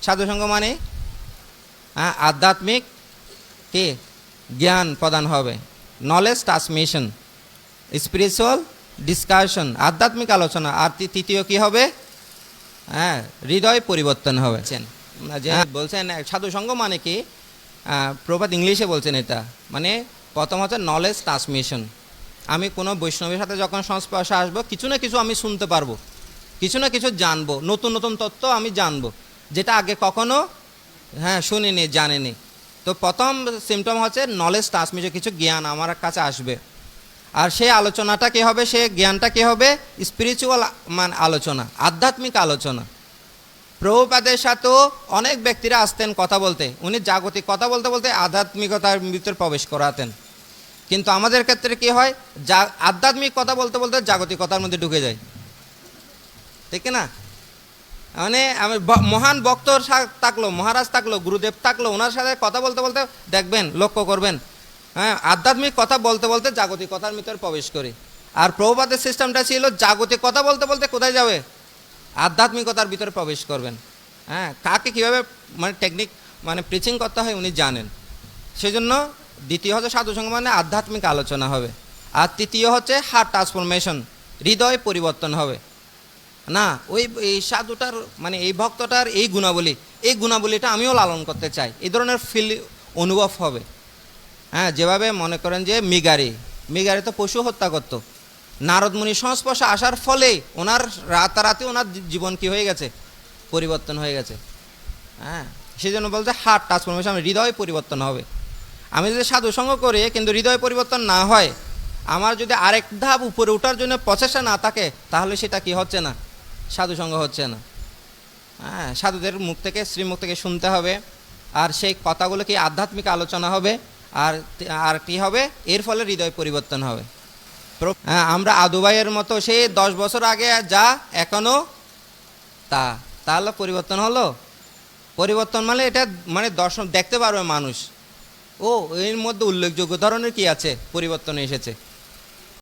সাধুসঙ্গ মানে আধ্যাত্মিক কি জ্ঞান প্রদান হবে, নলেজ ট্রান্সমিশন, স্পিরিচুয়াল ডিসকাশন, আধ্যাত্মিক আলোচনা। আর তৃতীয় কি হবে? হৃদয় পরিবর্তন হবে। যে বলছেন সাধুসঙ্গ মানে কি, প্রভাত ইংলিশে বলছেন এটা, মানে প্রথম হচ্ছে নলেজ ট্রান্সমিশন। আমি কোনো বৈষ্ণবের সাথে যখন সংস্পর্শে আসবো, কিছু না কিছু আমি শুনতে পারবো, কিছু না কিছু জানবো, নতুন নতুন তথ্য আমি জানবো, যেটা আগে কখনো শুনিনি, জানিনি। তো প্রথম সিমটম হচ্ছে নলেজ ট্রান্সমিশন, কিছু জ্ঞান আমার কাছে আসবে। আর সেই আলোচনাটা কী হবে, সেই জ্ঞানটা কী হবে? স্পিরিচুয়াল আলোচনা, আধ্যাত্মিক আলোচনা। প্রভুপাদের সাথেও অনেক ব্যক্তিরা আসতেন কথা বলতে, উনি জাগতিক কথা বলতে বলতে আধ্যাত্মিকতার ভিতরে প্রবেশ করাতেন। কিন্তু আমাদের ক্ষেত্রে কি হয়, আধ্যাত্মিক কথা বলতে বলতে জাগতিকতার মধ্যে ঢুকে যায়, ঠিক না? মানে আমি মহান ভক্ত থাকলো, মহারাজ থাকলো, গুরুদেব থাকলো, ওনার সাথে কথা বলতে বলতে দেখবেন, লক্ষ্য করবেন, আধ্যাত্মিক কথা বলতে বলতে জাগতিকতার ভিতরে প্রবেশ করি। আর প্রভুপাদের সিস্টেমটা ছিল জাগতিক কথা বলতে বলতে কোথায় যাবে? আধ্যাত্মিকতার ভিতরে প্রবেশ করবেন। কাকে কীভাবে টেকনিক প্রিচিং করতে হয় উনি জানেন। সেজন্য দ্বিতীয় হচ্ছে সাধুসঙ্গ মানে আধ্যাত্মিক আলোচনা হবে। আর তৃতীয় হচ্ছে হার্ট ট্রান্সফরমেশন, হৃদয় পরিবর্তন হবে। না এই সাধুটার এই ভক্তটার এই গুণাবলীটা আমিও লালন করতে চাই, এই ধরনের অনুভব হবে। যেভাবে মনে করেন যে মিগারি তো পশু হত্যা করতো, নারদ মুনির সংস্পর্শে আসার ফলে ওনার রাতারাতি ওনার জীবন কি হয়ে গেছে? পরিবর্তন হয়ে গেছে। সেই জন্য বলছে হার্ট ট্রান্সফরমেশন, হৃদয় পরিবর্তন হবে। আমি যদি সাধুসঙ্গ করি কিন্তু হৃদয় পরিবর্তন না হয়, আমার যদি আরেক ধাপ উপরে ওঠার জন্য প্রচেষ্টা না থাকে, তাহলে সেটা কি হচ্ছে না? সাধুসঙ্গ হচ্ছে না। সাধুদের মুখ থেকে, শ্রীমুখ থেকে শুনতে হবে, আর সেই কথাগুলো কি আধ্যাত্মিক আলোচনা হবে। আর কি হবে? এর ফলে হৃদয় পরিবর্তন হবে। আমরা আদুবাইয়ের মতো সেই 10 বছর আগে যা এখনো তাহলে পরিবর্তন হলো। পরিবর্তন এটা দর্শন দেখতে পারবে মানুষ, এর মধ্যে উল্লেখযোগ্য ধরনের কি আছে, পরিবর্তন এসেছে।